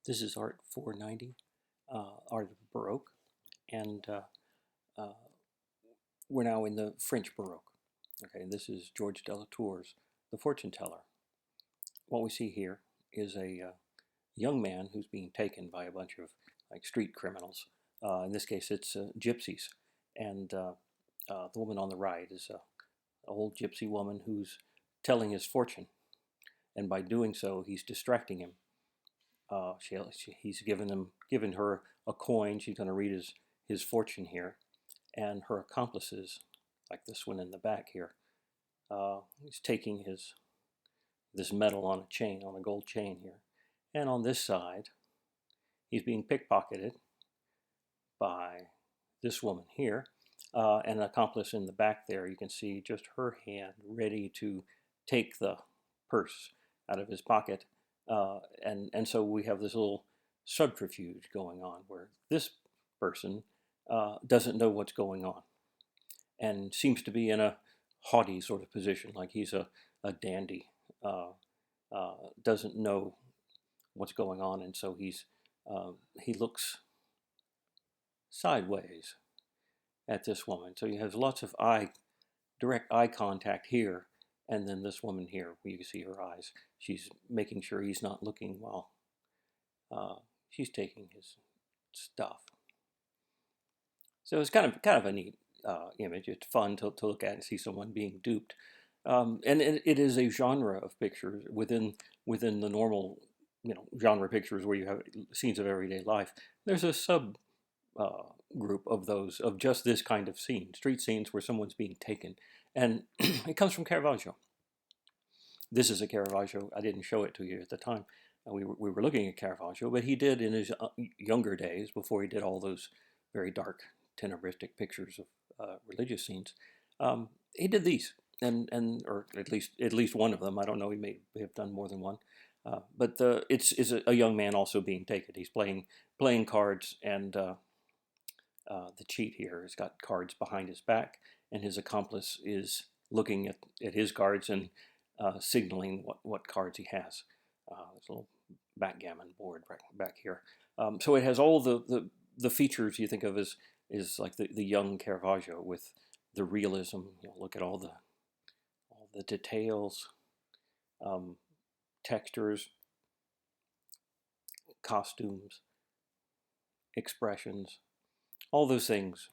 This is Art 490, Art of Baroque, and uh, we're now in the French Baroque. Okay, this is George Delatour's The Fortune Teller. What we see here is a young man who's being taken by a bunch of like street criminals. In this case, it's gypsies, and the woman on the right is an old gypsy woman who's telling his fortune, and by doing so, he's distracting him. He's given her a coin. She's going to read his fortune here, and her accomplices, like this one in the back here, he's taking this medal on a chain, on a gold chain here, and on this side, he's being pickpocketed by this woman here, and an accomplice in the back there. You can see just her hand ready to take the purse out of his pocket. And so we have this little subterfuge going on where this person doesn't know what's going on and seems to be in a haughty sort of position, like he's a dandy, doesn't know what's going on, and so he looks sideways at this woman. So you have lots of direct eye contact here, and then this woman here, where you can see her eyes. She's making sure he's not looking while she's taking his stuff. So it's kind of a neat image. It's fun to look at and see someone being duped. And it is a genre of pictures within the normal genre pictures where you have scenes of everyday life. There's a sub group of those, of just this kind of scene, street scenes where someone's being taken. And it comes from Caravaggio. This is a Caravaggio. I didn't show it to you at the time. We were looking at Caravaggio, but he did in his younger days, before he did all those very dark, tenebristic pictures of religious scenes. He did these, or at least one of them. I don't know. He may have done more than one. But it's a young man also being taken. He's playing cards, and the cheat here has got cards behind his back, and his accomplice is looking at his cards and signaling what cards he has. There's a little backgammon board right back here. So it has all the features you think of as like the young Caravaggio, with the realism. Look at all the details, textures, costumes, expressions, all those things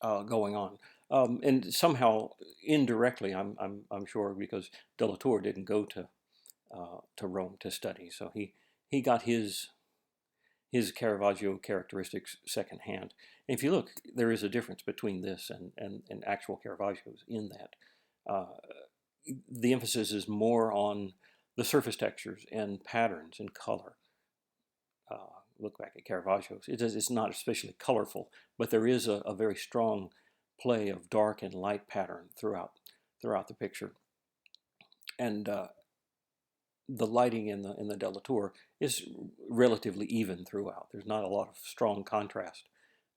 going on. And somehow, indirectly, I'm sure, because Delatour didn't go to Rome to study, so he got his Caravaggio characteristics secondhand. And if you look, there is a difference between this and actual Caravaggios in that the emphasis is more on the surface textures and patterns and color. Look back at Caravaggio's. It's not especially colorful, but there is a very strong play of dark and light pattern throughout the picture. And the lighting in the Delatour is relatively even throughout. There's not a lot of strong contrast,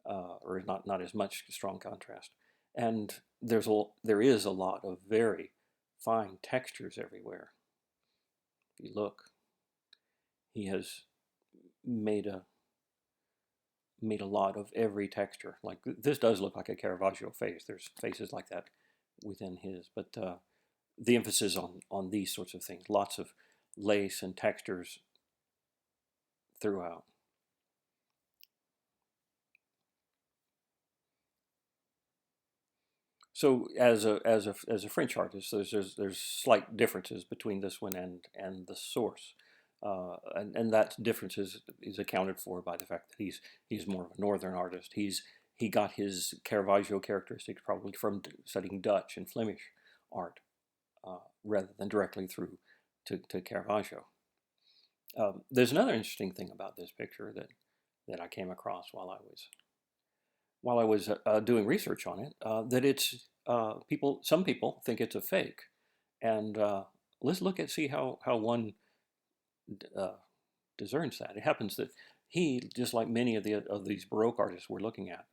or not as much strong contrast. And there is a lot of very fine textures everywhere. If you look, he has made a lot of every texture. Like this does look like a Caravaggio face. There's faces like that within his, but the emphasis on these sorts of things, lots of lace and textures throughout. So as a French artist, there's slight differences between this one and the source. And that difference is accounted for by the fact that he's more of a northern artist. He got his Caravaggio characteristics probably from studying Dutch and Flemish art, rather than directly through to Caravaggio. There's another interesting thing about this picture that I came across while I was doing research on it. That it's some people think it's a fake, and let's look at see how one discerns that. It happens that he, just like many of these Baroque artists we're looking at,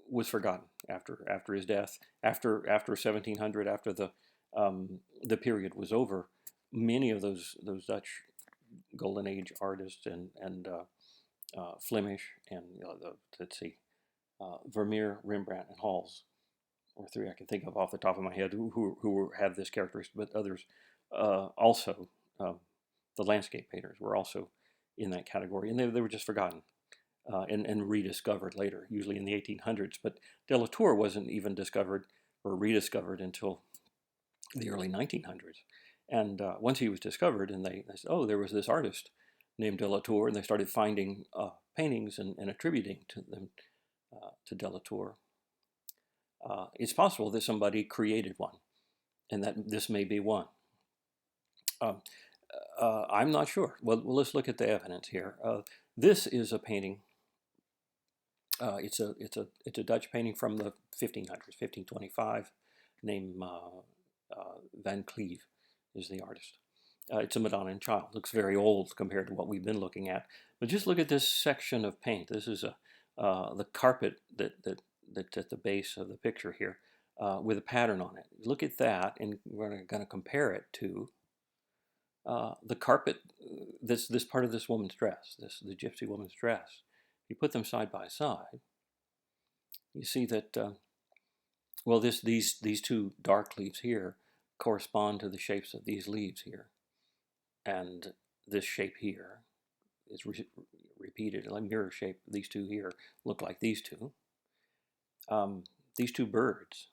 was forgotten after his death. After 1700, after the period was over, many of those Dutch Golden Age artists and Flemish and let's see, Vermeer, Rembrandt, and Hals, or three I can think of off the top of my head who have this characteristic, but others also, the landscape painters were also in that category, and they were just forgotten and rediscovered later, usually in the 1800s. But Delatour wasn't even discovered or rediscovered until the early 1900s. And once he was discovered, and they said, oh, there was this artist named Delatour, and they started finding paintings and attributing to them to Delatour. It's possible that somebody created one, and that this may be one. I'm not sure. Well, let's look at the evidence here. This is a painting. It's a Dutch painting from the 1500s, 1525, named Van Cleve is the artist. It's a Madonna and Child. Looks very old compared to what we've been looking at. But just look at this section of paint. This is the carpet that's at the base of the picture here with a pattern on it. Look at that, and we're going to compare it to the carpet, this part of this woman's dress, the gypsy woman's dress. You put them side by side, you see that, well, these two dark leaves here correspond to the shapes of these leaves here. And this shape here is repeated, like mirror shape. These two here look like these two. These two birds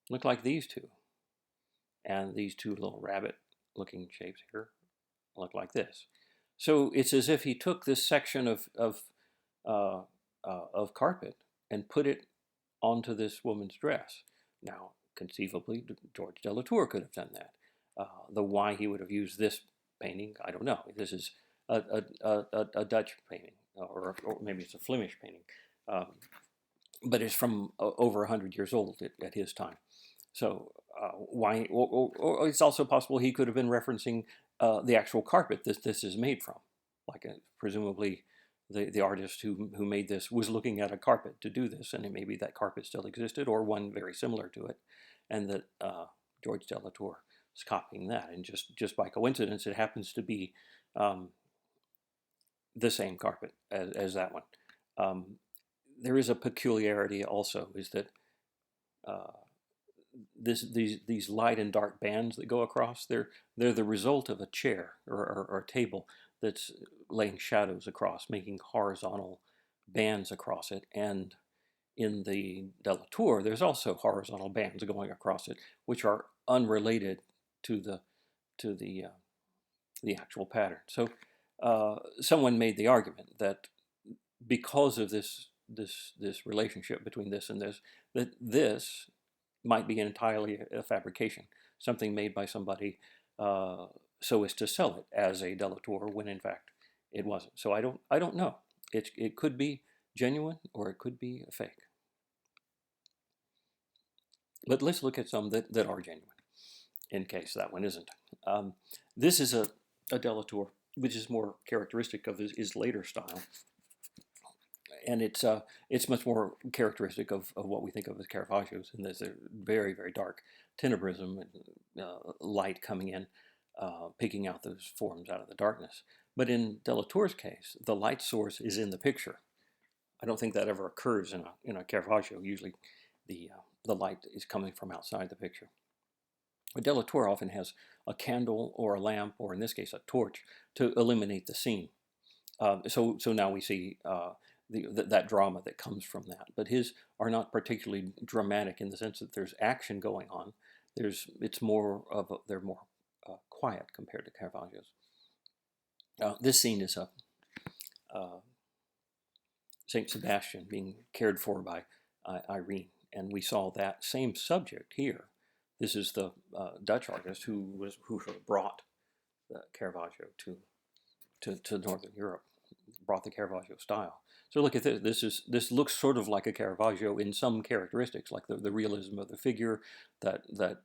look like these two. And these two little rabbit-looking shapes here look like this. So it's as if he took this section of carpet and put it onto this woman's dress. Now, conceivably, George Delatour could have done that. The why he would have used this painting, I don't know. This is a Dutch painting, or maybe it's a Flemish painting, but it's from over 100 years old at his time. So why? Or it's also possible he could have been referencing the actual carpet this is made from, like presumably the artist who made this was looking at a carpet to do this, and maybe that carpet still existed, or one very similar to it, and that George Delatour is copying that, and just by coincidence, it happens to be the same carpet as that one. There is a peculiarity also, is that these light and dark bands that go across, they're the result of a chair or a table that's laying shadows across, making horizontal bands across it. And in the Delatour, there's also horizontal bands going across it, which are unrelated to the actual pattern. So someone made the argument that because of this relationship between this and this, that this might be entirely a fabrication, something made by somebody so as to sell it as a Delatour, when in fact it wasn't. So I don't know. It could be genuine, or it could be a fake. But let's look at some that are genuine, in case that one isn't. This is a Delatour, which is more characteristic of his later style. And it's much more characteristic of what we think of as Caravaggios, and there's a very, very dark tenebrism and light coming in, picking out those forms out of the darkness. But in Delatour's case, the light source is in the picture. I don't think that ever occurs in a Caravaggio. Usually the light is coming from outside the picture. But Delatour often has a candle or a lamp, or in this case a torch, to illuminate the scene. So now we see that drama that comes from that. But his are not particularly dramatic in the sense that there's action going on. They're more quiet compared to Caravaggio's. This scene is Saint Sebastian being cared for by Irene, and we saw that same subject here. This is the Dutch artist who sort of brought the Caravaggio to Northern Europe, brought the Caravaggio style. So look at this. This looks sort of like a Caravaggio in some characteristics, like the realism of the figure, that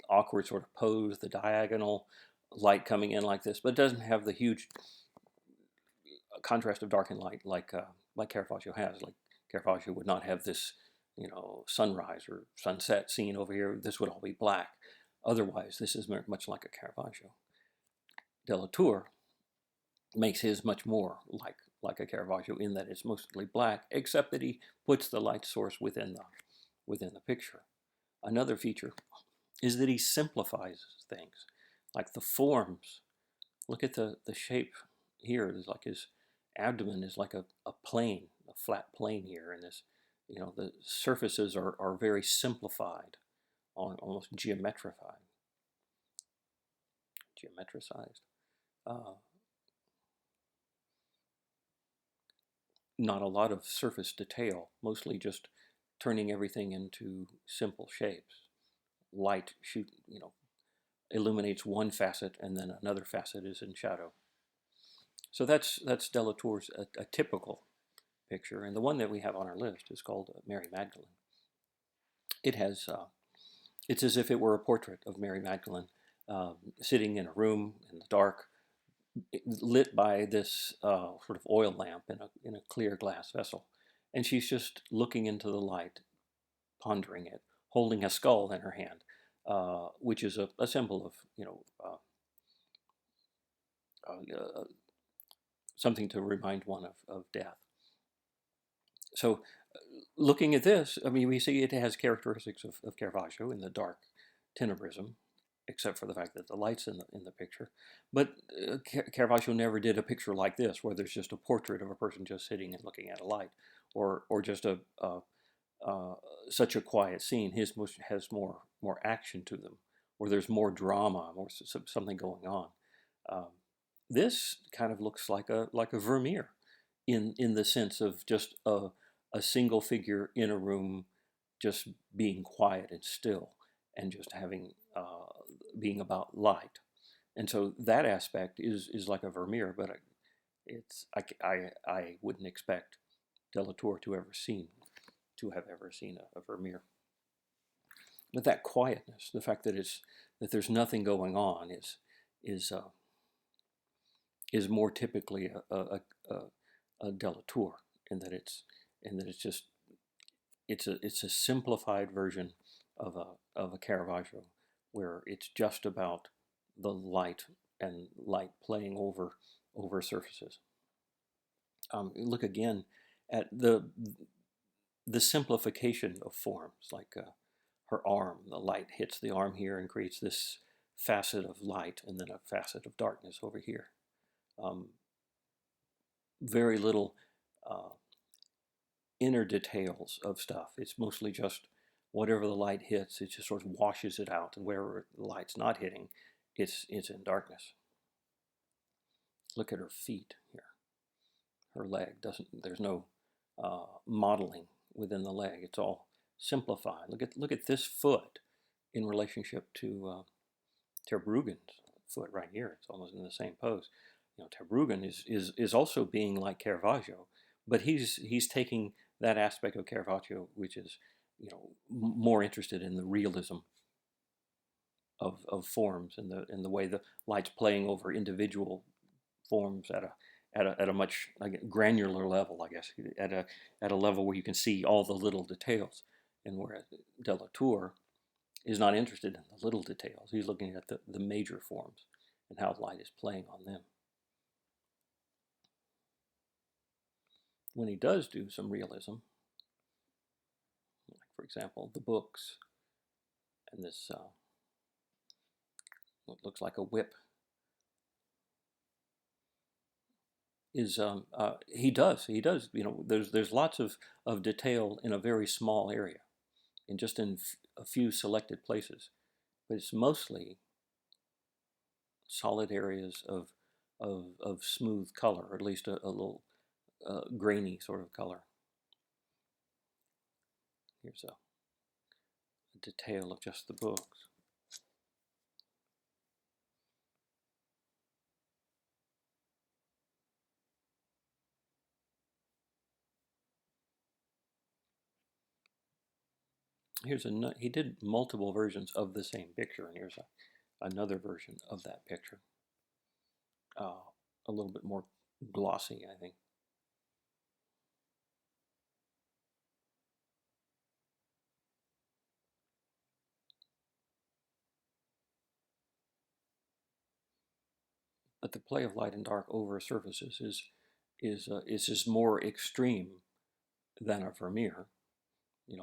awkward sort of pose, the diagonal light coming in like this, but it doesn't have the huge contrast of dark and light like Caravaggio has. Like Caravaggio would not have this, sunrise or sunset scene over here. This would all be black. Otherwise, this is very much like a Caravaggio. Delatour makes his much more like a Caravaggio in that it's mostly black, except that he puts the light source within the picture. Another feature is that he simplifies things, like the forms. Look at the shape here. It's like his abdomen is like a plane, a flat plane here, and this, the surfaces are very simplified, almost geometricized. Uh, Not a lot of surface detail, mostly just turning everything into simple shapes. Light illuminates one facet, and then another facet is in shadow. So that's Delatour's a typical picture, and the one that we have on our list is called Mary Magdalene. It has it's as if it were a portrait of Mary Magdalene sitting in a room in the dark, lit by this sort of oil lamp in a clear glass vessel, and she's just looking into the light, pondering it, holding a skull in her hand, which is a symbol of something to remind one of death. So, looking at this, I mean, we see it has characteristics of Caravaggio in the dark tenebrism, except for the fact that the light's in the picture. But Caravaggio never did a picture like this, where there's just a portrait of a person just sitting and looking at a light, or just such a quiet scene. His has more action to them, or there's more drama, more something going on. This kind of looks like a Vermeer, in the sense of just a single figure in a room, just being quiet and still, and just having being about light. And so that aspect is like a Vermeer, but I wouldn't expect Delatour to have ever seen a Vermeer. But that quietness, the fact that there's nothing going on, is more typically a Delatour, in that it's just it's a simplified version of a Caravaggio, where it's just about the light and light playing over surfaces. Look again at the simplification of forms, like her arm. The light hits the arm here and creates this facet of light, and then a facet of darkness over here. Very little inner details of stuff. It's mostly just whatever the light hits, it just sort of washes it out, and wherever the light's not hitting, it's in darkness. Look at her feet here. Her leg there's no modeling within the leg. It's all simplified. Look at this foot in relationship to Terbruggen's foot right here. It's almost in the same pose. Terbruggen is also being like Caravaggio, but he's taking that aspect of Caravaggio, which is more interested in the realism of forms, and the way the light's playing over individual forms at a much granular level, I guess, at a level where you can see all the little details. And whereas Delatour is not interested in the little details, he's looking at the major forms and how light is playing on them. When he does do some realism, like for example the books, and this what looks like a whip, is he does there's lots of detail in a very small area, and just in a few selected places, but it's mostly solid areas of smooth color, or at least a little grainy sort of color. Here's a detail of just the books. He did multiple versions of the same picture, and here's another version of that picture. A little bit more glossy, I think. but the play of light and dark over surfaces is more extreme than a Vermeer.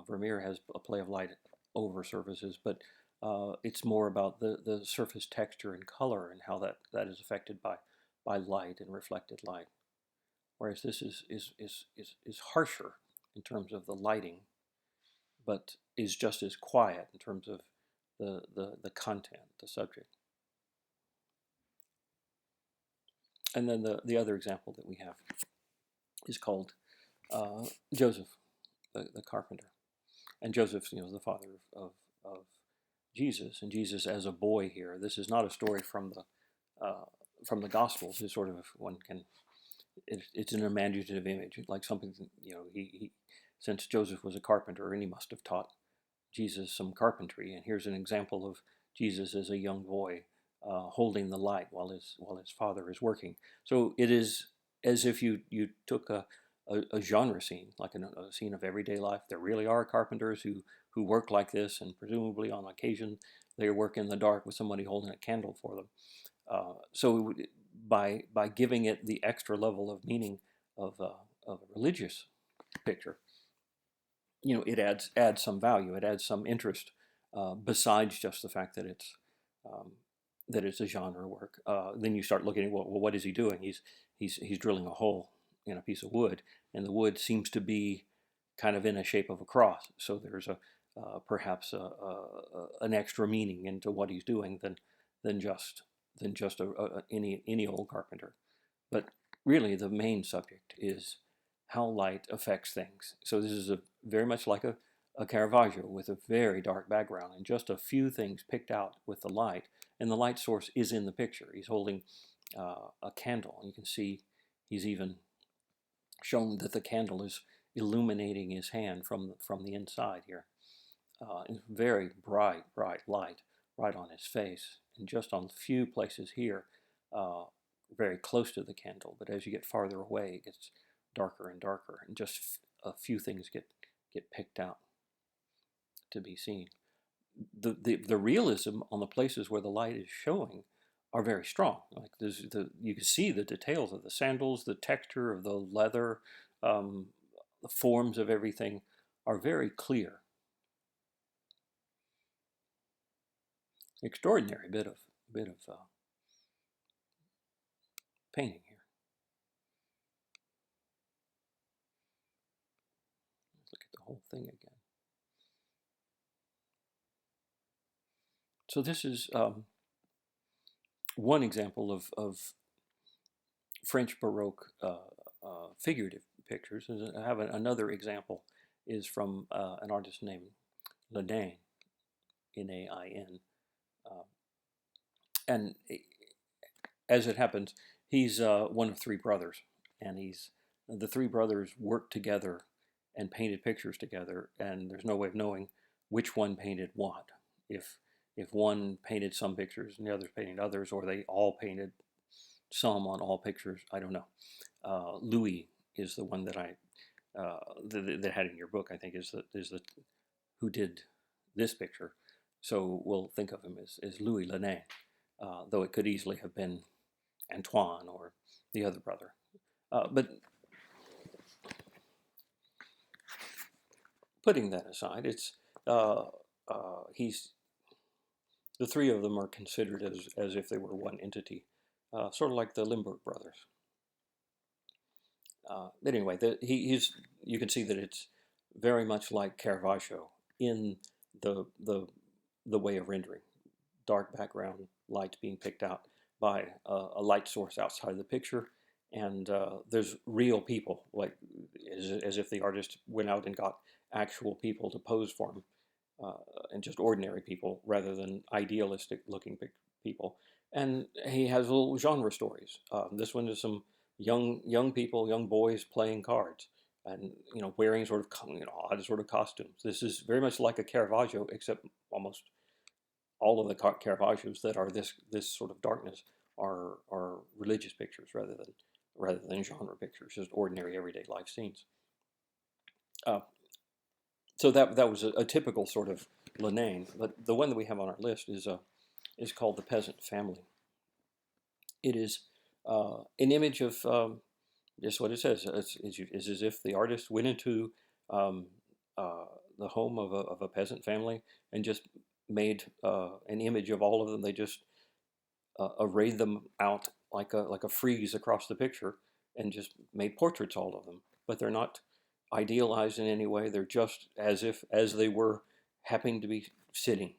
Vermeer has a play of light over surfaces, but it's more about the surface texture and color and how that is affected by light and reflected light. Whereas this is harsher in terms of the lighting, but is just as quiet in terms of the content, the subject. And then the other example that we have is called Joseph, the carpenter. And Joseph's, the father of Jesus, and Jesus as a boy here. This is not a story from the Gospels. It's sort of one can. It's an imaginative image, like something. He since Joseph was a carpenter, and he must have taught Jesus some carpentry. And here's an example of Jesus as a young boy holding the light while his father is working. So it is as if you took a genre scene, like a scene of everyday life. There really are carpenters who work like this, and presumably on occasion they work in the dark with somebody holding a candle for them. So by giving it the extra level of meaning of a religious picture, it adds some value. It adds some interest besides just the fact that it's a genre work. Then you start looking at, well, what is he doing? He's drilling a hole in a piece of wood, and the wood seems to be kind of in a shape of a cross. So there's perhaps an extra meaning into what he's doing than just any old carpenter. But really, the main subject is how light affects things. So this is very much like a Caravaggio with a very dark background and just a few things picked out with the light. And the light source is in the picture. He's holding a candle. You can see he's even shown that the candle is illuminating his hand from the inside here. Very bright light right on his face, and just on a few places here, very close to the candle. But as you get farther away, it gets darker and darker, and just a few things get picked out to be seen. The realism on the places where the light is showing are very strong. Like you can see the details of the sandals, the texture of the leather, the forms of everything are very clear. Extraordinary bit of painting here. Let's look at the whole thing again. So this is one example of French Baroque figurative pictures. I have another example is from an artist named Nain, Nain. And as it happens, he's one of three brothers, and the three brothers worked together and painted pictures together, and there's no way of knowing which one painted what. If one painted some pictures and the others painted others, or they all painted some on all pictures, I don't know. Louis is the one that that had in your book, I think, is the who did this picture. So we'll think of him as Louis Le Nain, though it could easily have been Antoine or the other brother. But putting that aside, it's the three of them are considered as if they were one entity, sort of like the Limburg brothers. But anyway, you can see that it's very much like Caravaggio in the way of rendering. Dark background, light being picked out by a light source outside the picture, and there's real people, like as if the artist went out and got actual people to pose for him, and just ordinary people rather than idealistic looking people. And he has little genre stories. This one is some young people, young boys playing cards, and wearing sort of odd sort of costumes. This is very much like a Caravaggio, except almost all of the Caravaggios that are this sort of darkness are religious pictures rather than genre pictures, just ordinary everyday life scenes. So that was a typical sort of Le Nain, but the one that we have on our list is called the Peasant Family. It is an image of just what it says. It's as if the artist went into um, the home of a peasant family and just made an image of all of them. They just arrayed them out like a frieze across the picture and just made portraits all of them. But they're not idealized in any way. They're just as they were happening to be sitting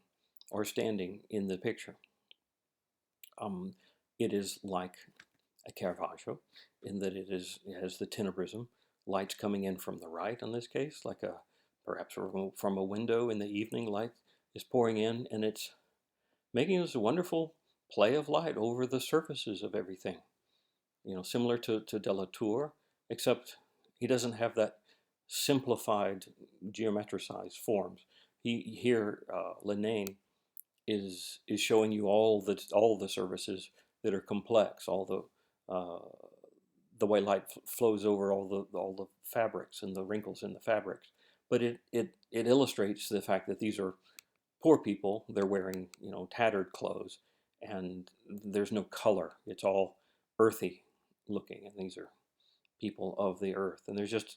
or standing in the picture. Um, it is like a Caravaggio in that it has the tenebrism, lights coming in from the right in this case, like a perhaps from a window in the evening, light is pouring in, and it's making this wonderful play of light over the surfaces of everything. Similar to Delatour, except he doesn't have that simplified geometricized forms. Here, Nain is showing you all the surfaces that are complex, all the way light flows over all the fabrics and the wrinkles in the fabrics. But it illustrates the fact that these are poor people. They're wearing tattered clothes, and there's no color. It's all earthy looking, and these are people of the earth. And there's just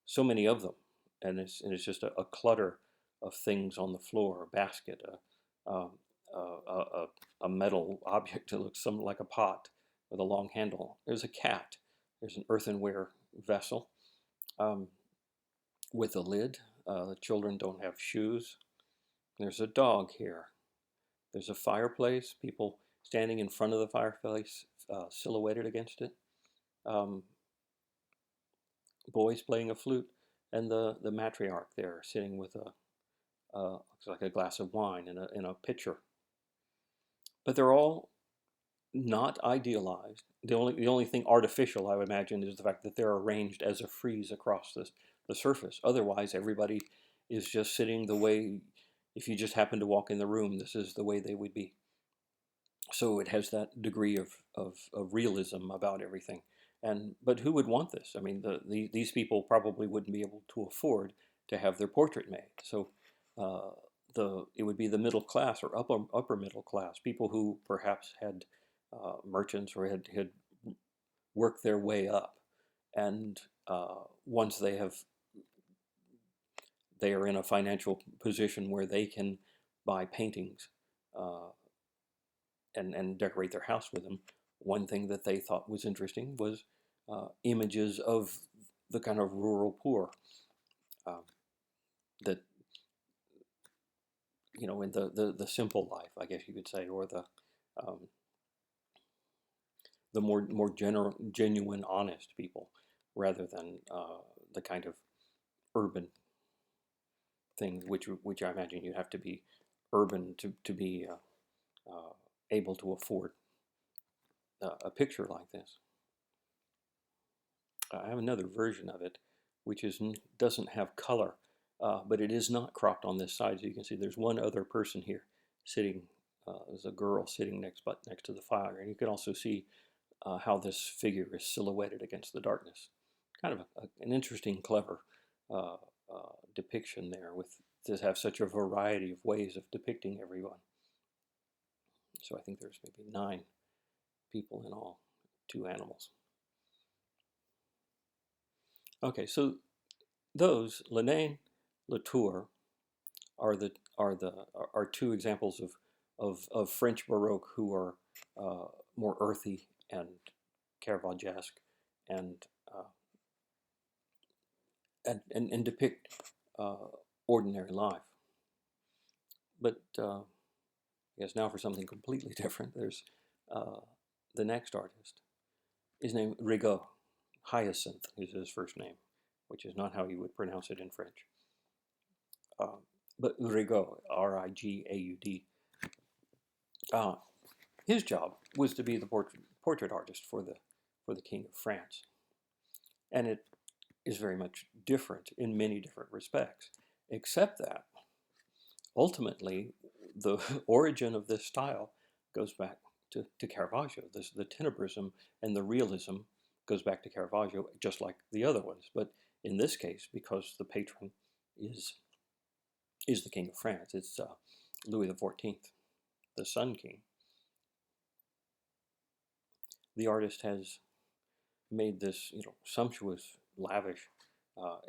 so many of them, and it's just a clutter of things on the floor, a basket, um, a metal object that looks something like a pot with a long handle. There's a cat. There's an earthenware vessel um, with a lid. The children don't have shoes. There's a dog here. There's a fireplace. People standing in front of the fireplace, silhouetted against it. Um, Boys playing a flute, and the matriarch there sitting with looks like a glass of wine in a pitcher. But they're all not idealized. The only thing artificial, I would imagine, is the fact that they're arranged as a frieze across the surface. Otherwise, everybody is just sitting the way, if you just happen to walk in the room, this is the way they would be. So it has that degree of realism about everything. But who would want this? I mean, these people probably wouldn't be able to afford to have their portrait made. So uh, it would be the middle class or upper middle class, people who perhaps had merchants or had worked their way up, and once they are in a financial position where they can buy paintings uh, and decorate their house with them. One thing that they thought was interesting was images of the kind of rural poor uh, that in the simple life, I guess you could say, or um, the more genuine, honest people, rather than the kind of urban thing, which I imagine you have to be urban to be able to afford a picture like this. I have another version of it, which doesn't have color, but it is not cropped on this side. So you can see there's one other person here sitting. There's a girl sitting next to the fire, and you can also see how this figure is silhouetted against the darkness. Kind of an interesting, clever uh, depiction there, with to have such a variety of ways of depicting everyone. So I think there's maybe 9 people in all, 2 animals. Okay, so those Nain, Latour are 2 examples of French Baroque who are more earthy and Caravagesque and uh, and depict uh, ordinary life. But I guess now for something completely different, there's uh, the next artist. His name Rigo, Hyacinth is his first name, which is not how you would pronounce it in French. Uh, but Rigaud, Rigaud. Uh, his job was to be the portrait artist for the King of France, and it is very much different in many different respects, except that ultimately the origin of this style goes back to Caravaggio. The tenebrism and the realism goes back to Caravaggio, just like the other ones. But in this case, because the patron is the King of France, it's Louis XIV, the Sun King. the artist has made this, sumptuous, lavish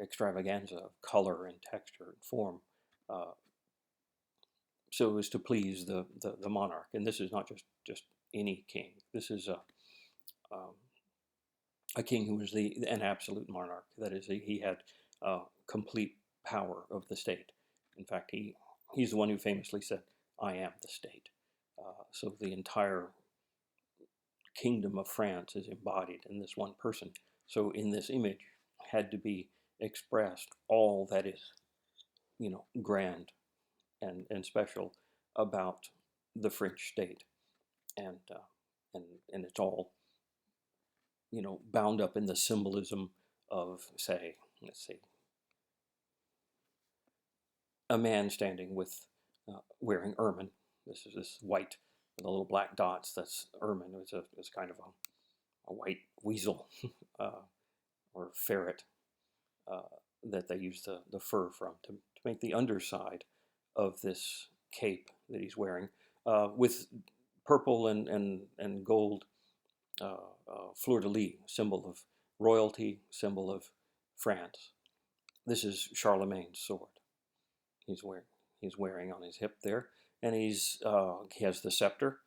extravaganza of color and texture and form, uh, so as to please the monarch. And this is not just any king. This is um, a king who was an absolute monarch. That is, he had complete power of the state. In fact, he's the one who famously said, "I am the state." So the entire kingdom of France is embodied in this one person. So in this image had to be expressed all that is, grand and special about the French state, and and and it's all, bound up in the symbolism of, say, let's see, a man standing with wearing ermine. This is this white with the little black dots. That's ermine. It's kind of a white weasel or ferret uh, that they use the fur from to make the underside of this cape that he's wearing, with purple and gold fleur-de-lis, symbol of royalty, symbol of France. This is Charlemagne's sword. He's wearing he's wearing on his hip there, and he has the scepter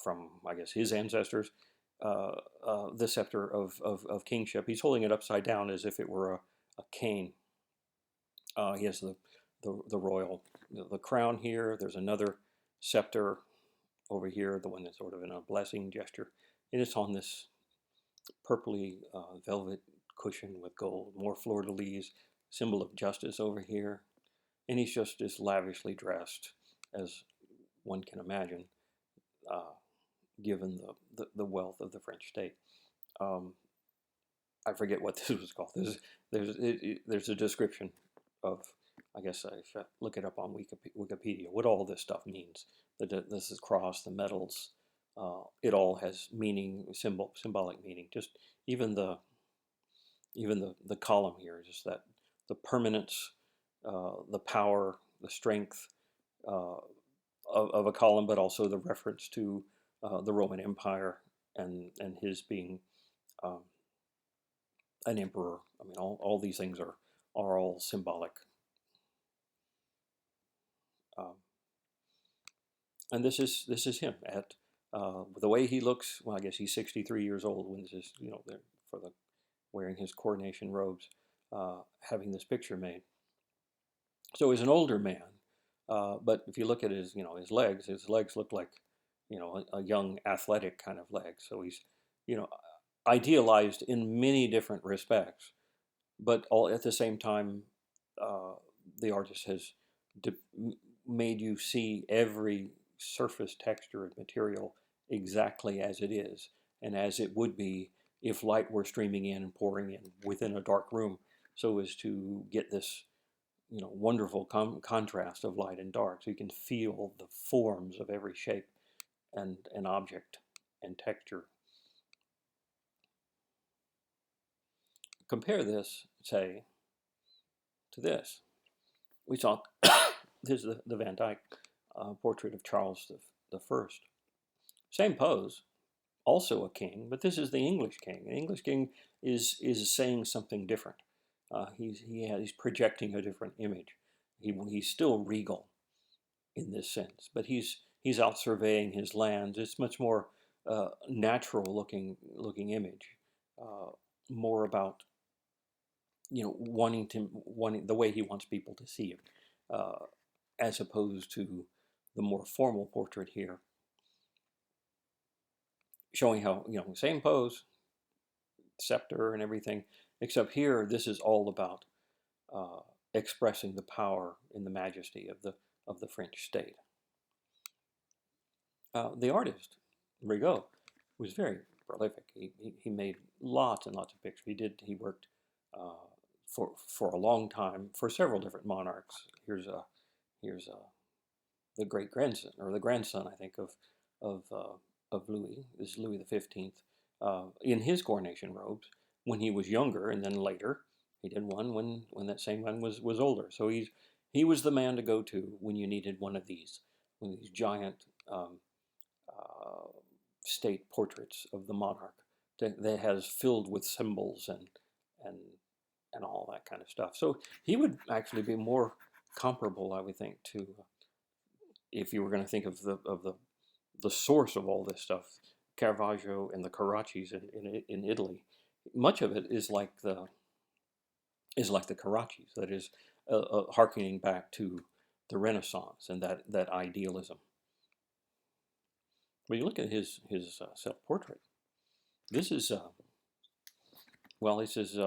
from, I guess, his ancestors, the scepter of kingship. He's holding it upside down as if it were a cane. He has the royal the crown here. There's another scepter over here, the one that's sort of in a blessing gesture. It is on this purpley velvet cushion with gold, more fleur-de-lis, symbol of justice over here. And he's just as lavishly dressed as one can imagine, uh, given the wealth of the French state. Um, I forget what this was called. There's a description of, I guess I should look it up on Wikipedia, what all this stuff means. This is cross, the medals, it all has meaning, symbolic meaning. Just even the column here, just that the permanence, the power, the strength of a column, but also the reference to the Roman Empire and his being um, an emperor. I mean, all these things are all symbolic. Um, and this is him at the way he looks. Well, I guess he's 63 years old when this is, for the wearing his coronation robes, having this picture made. So he's an older man, but if you look at his legs look like, a young athletic kind of leg. So he's, you know, idealized in many different respects, but all at the same time, uh, the artist has made you see every surface texture and material exactly as it is and as it would be if light were streaming in and pouring in within a dark room, so as to get this, wonderful contrast of light and dark, so you can feel the forms of every shape and an object and texture. Compare this, say, to this. We saw this is the Van Dyck portrait of Charles the First. Same pose, also a king, but this is the English king. The English king is saying something different. He's projecting a different image. He's still regal in this sense, but he's out surveying his lands. It's much more natural looking image, more about wanting the way he wants people to see him, as opposed to the more formal portrait here, showing how same pose, scepter and everything, except here this is all about uh, expressing the power and the majesty of the French state. The artist Rigo was very prolific. He made lots and lots of pictures. He worked uh, for a long time for several different monarchs. Here's the great grandson, or the grandson, I think, of of Louis. This is Louis XV, in his coronation robes when he was younger, and then later he did one when that same man was older. So he was the man to go to when you needed one of these giant, uh, state portraits of the monarch that has filled with symbols and and all that kind of stuff. So he would actually be more comparable, I would think, to if you were going to think of the source of all this stuff, Caravaggio and the Carraccis in Italy. Much of it is like the Carraccis, that is, harkening back to the Renaissance and that idealism. When you look at his self-portrait, this is this is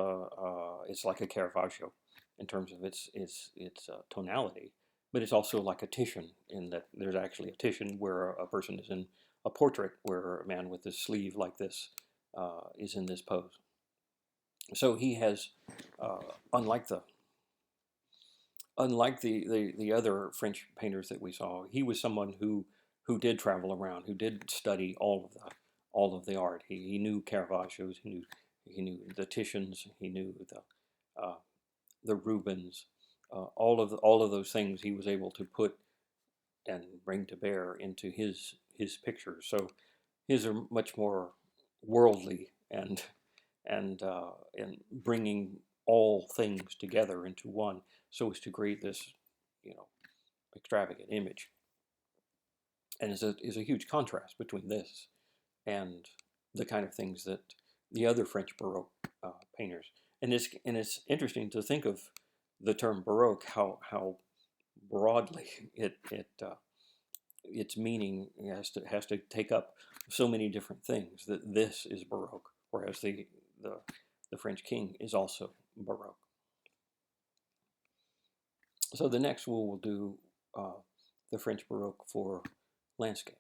it's like a Caravaggio in terms of its tonality, but it's also like a Titian in that there's actually a Titian where a person is in a portrait where a man with his sleeve like this is in this pose. So he has, unlike the other French painters that we saw, he was someone who did travel around, who did study all of the art. He knew Caravaggios, he knew the Titians, he knew the Rubens, all of those things he was able to put and bring to bear into his pictures. So his are much more worldly and bringing all things together into one, so as to create this, extravagant image. And is a huge contrast between this and the kind of things that the other French Baroque painters. And it's interesting to think of the term Baroque, how broadly its meaning has to take up so many different things. That this is Baroque, whereas the French king is also Baroque. So the next we'll do the French Baroque for landscape.